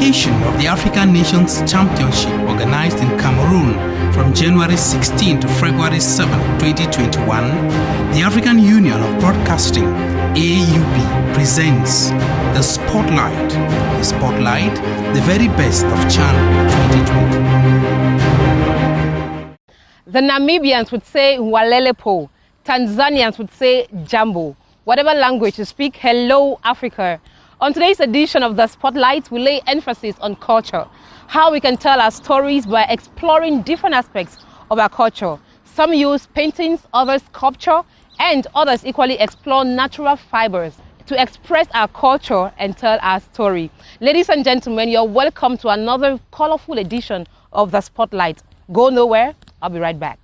occasion of the African Nations Championship organized in Cameroon from January 16 to February 7, 2021, the African Union of Broadcasting, AUB, presents the Spotlight. The Spotlight, the very best of Channel 2020. The Namibians would say Walelepo, Tanzanians would say Jambo. Whatever language you speak, hello Africa. On today's edition of The Spotlight, we lay emphasis on culture, how we can tell our stories by exploring different aspects of our culture. Some use paintings, others sculpture, and others equally explore natural fibers to express our culture and tell our story. Ladies and gentlemen, you're welcome to another colorful edition of The Spotlight. Go nowhere, I'll be right back.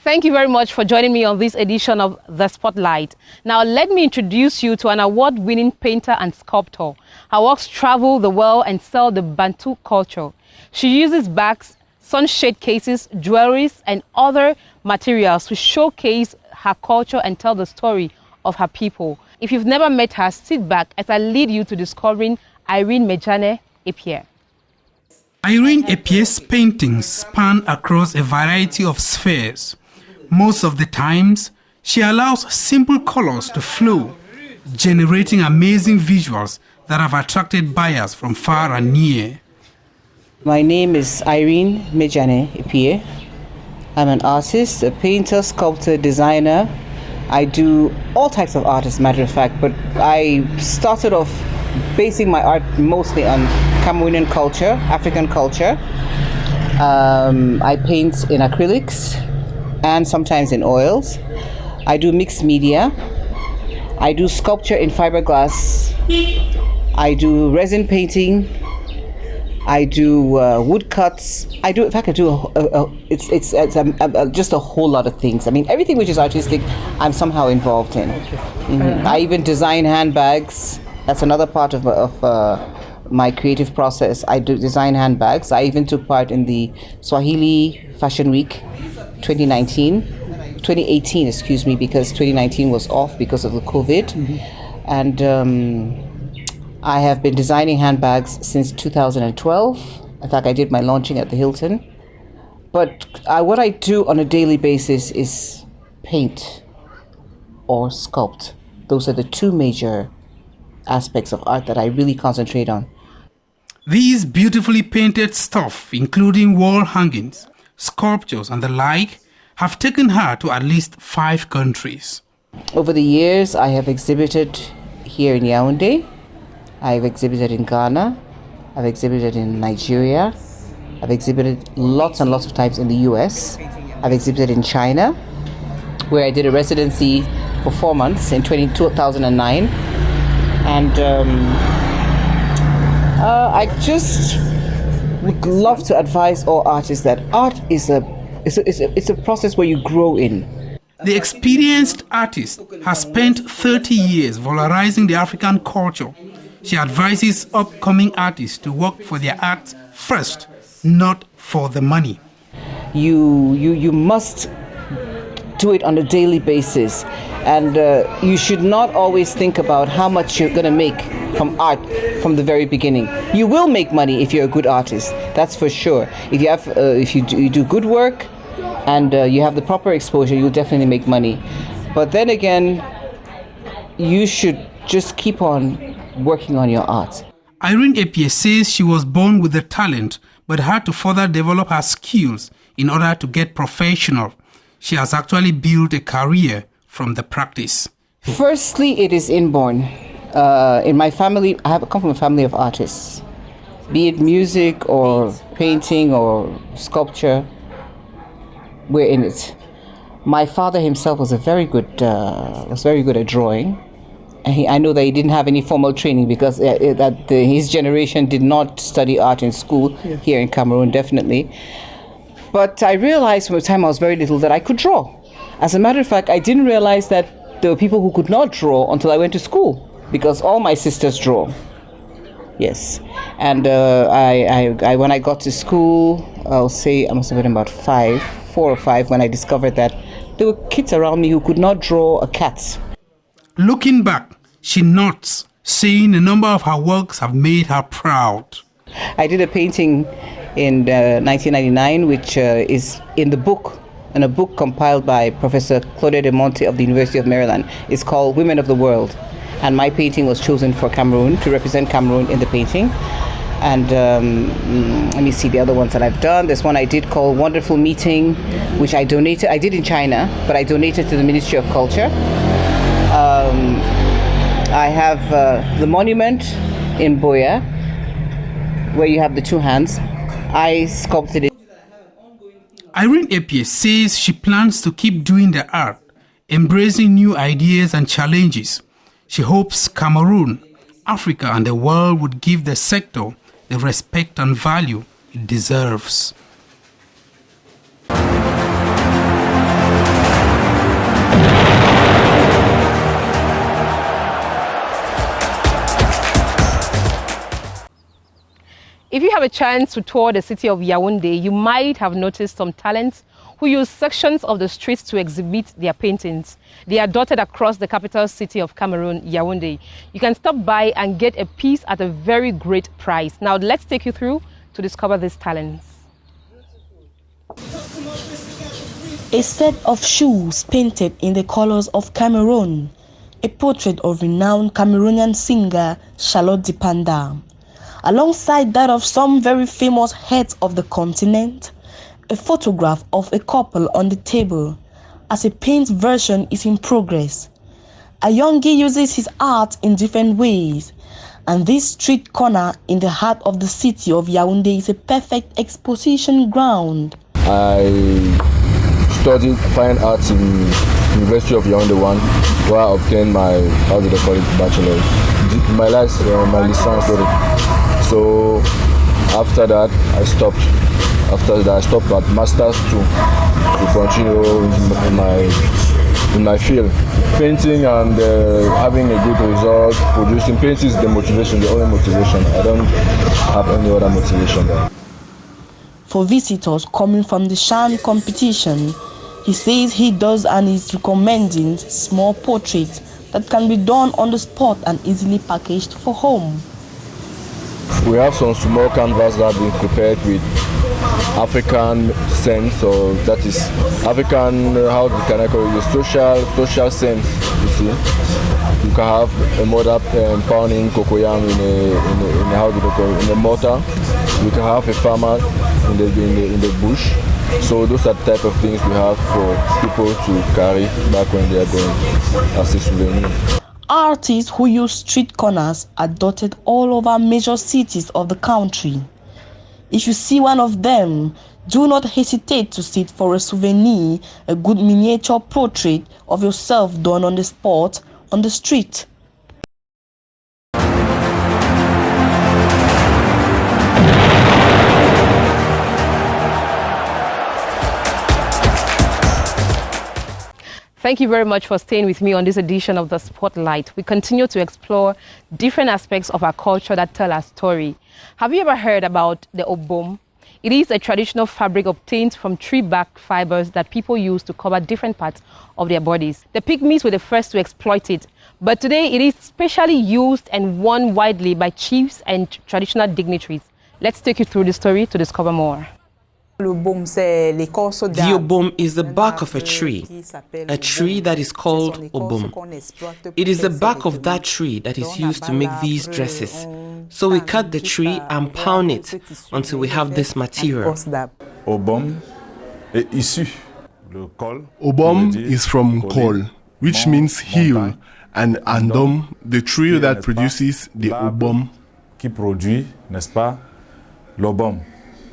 Thank you very much for joining me on this edition of The Spotlight. Now, let me introduce you to an award-winning painter and sculptor. Her works travel the world and sell the Bantu culture. She uses bags, sunshade cases, jewelries, and other materials to showcase her culture and tell the story of her people. If you've never met her, sit back as I lead you to discovering Irene Mejane Epie. Irene Epie's paintings span across a variety of spheres. Most of the times, she allows simple colors to flow, generating amazing visuals that have attracted buyers from far and near. My name is Irene Mejane Epie. I'm an artist, a painter, sculptor, designer. I do all types of art, as a matter of fact, but I started off basing my art mostly on Cameroonian culture, African culture. I paint in acrylics and sometimes in oils. I do mixed media. I do sculpture in fiberglass. I do resin painting. I do wood cuts. It's just a whole lot of things. I mean, everything which is artistic, I'm somehow involved in. Mm-hmm. I even design handbags. That's another part of my creative process. I do design handbags. I even took part in the Swahili Fashion Week 2018, excuse me, because 2019 was off because of the COVID. Mm-hmm. And I have been designing handbags since 2012. In fact, I did my launching at the Hilton. But what I do on a daily basis is paint or sculpt. Those are the two major aspects of art that I really concentrate on. These beautifully painted stuff, including wall hangings, sculptures and the like, have taken her to at least 5 countries. Over the years, I have exhibited here in Yaoundé. I've exhibited in Ghana. I've exhibited in Nigeria. I've exhibited lots and lots of times in the US. I've exhibited in China, where I did a residency for 4 months in 2009. And I just would love to advise all artists that art is a process where you grow in. The experienced artist has spent 30 years valorizing the African culture. She advises upcoming artists to work for their art first, not for the money. You must do it on a daily basis, and you should not always think about how much you're going to make from art from the very beginning. You will make money if you're a good artist, that's for sure. If you do good work and you have the proper exposure, you'll definitely make money. But then again, you should just keep on working on your art. Irene Epie says she was born with the talent but had to further develop her skills in order to get professional. She has actually built a career from the practice. Firstly, it is inborn. In my family, I come from a family of artists. Be it music or painting or sculpture, we're in it. My father himself was very good at drawing. I know that he didn't have any formal training because his generation did not study art in school here in Cameroon, definitely. But I realized from the time I was very little that I could draw. As a matter of fact, I didn't realize that there were people who could not draw until I went to school, because all my sisters draw. Yes. And I when I got to school, I'll say I must have been about 4 4 or 5 when I discovered that there were kids around me who could not draw a cat. Looking back, she nods, saying a number of her works have made her proud. I did a painting in 1999, which is in a book compiled by Professor Claudia de Monte of the University of Maryland. It's called Women of the World. And my painting was chosen for Cameroon, to represent Cameroon in the painting. And let me see the other ones that I've done. There's one I did called Wonderful Meeting, which I donated. I did in China, but I donated to the Ministry of Culture. I have the monument in Boya, where you have the 2 hands. I sculpted it. Irene Epie says she plans to keep doing the art, embracing new ideas and challenges. She hopes Cameroon, Africa, and the world would give the sector the respect and value it deserves. If you have a chance to tour the city of Yaoundé, you might have noticed some talents who use sections of the streets to exhibit their paintings. They are dotted across the capital city of Cameroon, Yaoundé. You can stop by and get a piece at a very great price. Now let's take you through to discover these talents. A set of shoes painted in the colors of Cameroon. A portrait of renowned Cameroonian singer Charlotte Dipanda. Alongside that of some very famous heads of the continent, a photograph of a couple on the table, as a paint version is in progress. Ayongi uses his art in different ways, and this street corner in the heart of the city of Yaoundé is a perfect exposition ground. I studied fine arts in University of Yaoundé 1, where I obtained my, bachelor's. My license, sorry. So after that, I stopped. After that, I stopped at master's to continue in my field. Painting and having a good result, producing painting is the motivation, the only motivation. I don't have any other motivation there. For visitors coming from the Shan competition, he says he does and is recommending small portraits that can be done on the spot and easily packaged for home. We have some small canvas that have been prepared with African sense, or that is African, how can I call it, social sense, you see. You can have a mother pounding cocoyam in a mortar. You can have a farmer in the bush. So those are the type of things we have for people to carry back when they are going as a souvenir. Artists who use street corners are dotted all over major cities of the country. If you see one of them, do not hesitate to sit for a souvenir, a good miniature portrait of yourself done on the spot, on the street. Thank you very much for staying with me on this edition of The Spotlight. We continue to explore different aspects of our culture that tell our story. Have you ever heard about the obom? It is a traditional fabric obtained from tree bark fibers that people use to cover different parts of their bodies. The Pygmies were the first to exploit it, but today it is specially used and worn widely by chiefs and traditional dignitaries. Let's take you through the story to discover more. The obom is the bark of a tree that is called obom. It is the bark of that tree that is used to make these dresses. So we cut the tree and pound it until we have this material. Obom is from col, which means heel, and andom, the tree that produces the obom. Qui produit, n'est-ce pas, l'obom.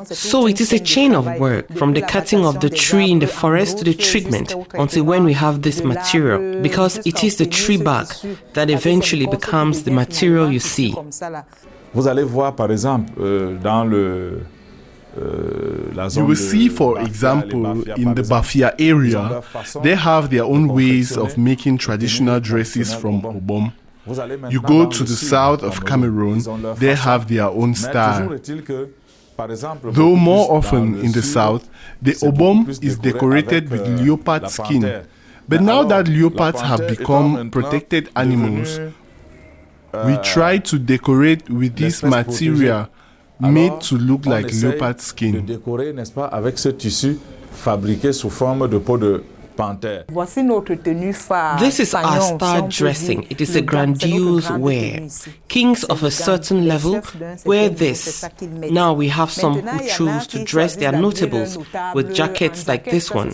So it is a chain of work, from the cutting of the tree in the forest to the treatment, until when we have this material, because it is the tree bark that eventually becomes the material you see. Vous allez voir, par exemple, dans le You will see, for example, in the Bafia area, they have their own ways of making traditional dresses from obom. You go to the south of Cameroon, they have their own style. Though more often in the south, the obom is decorated with leopard skin. But now that leopards have become protected animals, we try to decorate with this material made to look like leopard skin. This is our star dressing. It is a grandiose wear. Kings of a certain level wear this. Now we have some who choose to dress their notables with jackets like this one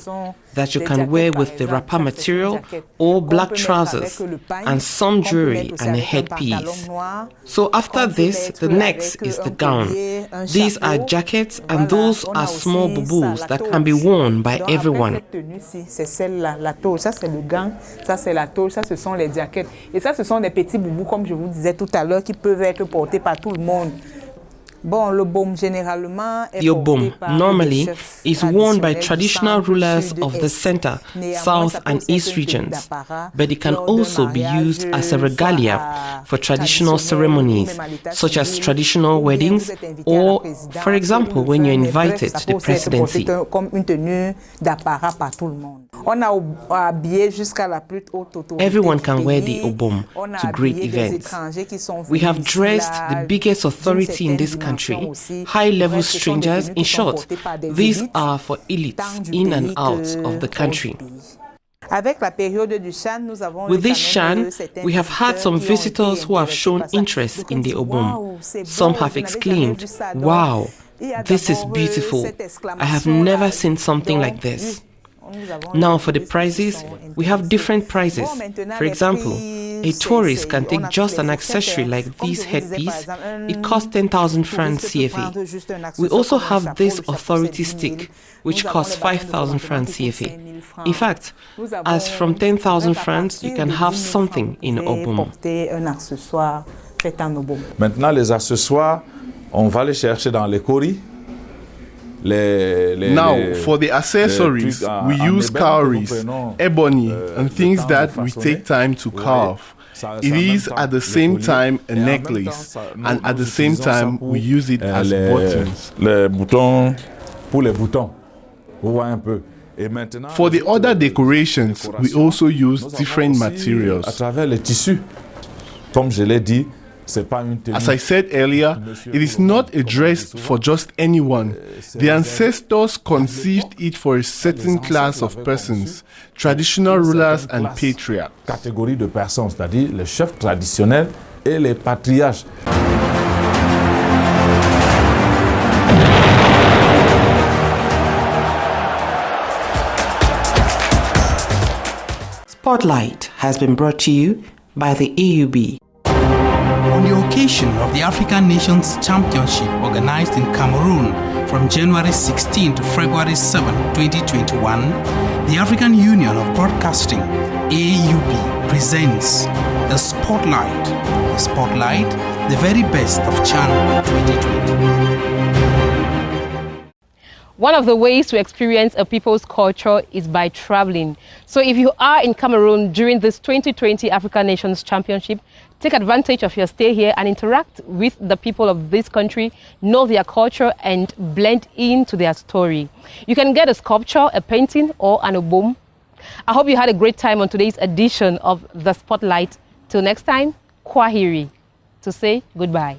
that you can wear with the wrapper material or black trousers and some jewelry and a headpiece. So after this, the next is the gown. These are jackets and those are small boubous that can be worn by everyone. Ça c'est le gant, ça c'est la tôle, ça ce sont les jaquettes. Et ça ce sont des petits boubous comme je vous disais tout à l'heure qui peuvent être portés par tout le monde. The obom normally is worn by traditional rulers of the center, south and east regions, but it can also be used as a regalia for traditional ceremonies, such as traditional weddings or, for example, when you're invited to the presidency. Everyone can wear the obom to great events. We have dressed the biggest authority in this country, high-level strangers. In short, these are for elites in and out of the country. With this Shan, we have had some visitors who have shown interest in the obom. Some have exclaimed, "Wow, this is beautiful. I have never seen something like this." Now for the prices, we have different prices. For example, a tourist can take just an accessory like this headpiece. It costs 10,000 francs CFA. We also have this authority stick, which costs 5,000 francs CFA. In fact, as from 10,000 francs, you can have something in obom. Maintenant, les accessoires, on va les chercher dans les coris. Now, for the accessories, we use cowries, ebony, and things that we take time to carve. It is at the same time a necklace, and at the same time we use it as buttons. Les boutons, pour les boutons, vous voyez un peu. For the other decorations, we also use different materials. À travers les tissus, comme je l'ai dit. As I said earlier, it is not a dress for just anyone. The ancestors conceived it for a certain class of persons, traditional rulers and patriarchs. Catégorie de personnes, c'est-à-dire les chefs traditionnels et les patriarches. Spotlight has been brought to you by the AUB. On the occasion of the African Nations Championship organized in Cameroon from January 16 to February 7, 2021, the African Union of Broadcasting, AUB, presents the Spotlight. The Spotlight, the very best of Channel 2020. One of the ways to experience a people's culture is by traveling. So if you are in Cameroon during this 2020 African Nations Championship, take advantage of your stay here and interact with the people of this country, know their culture and blend into their story. You can get a sculpture, a painting or an obom. I hope you had a great time on today's edition of The Spotlight. Till next time, Kwaheri, to say goodbye.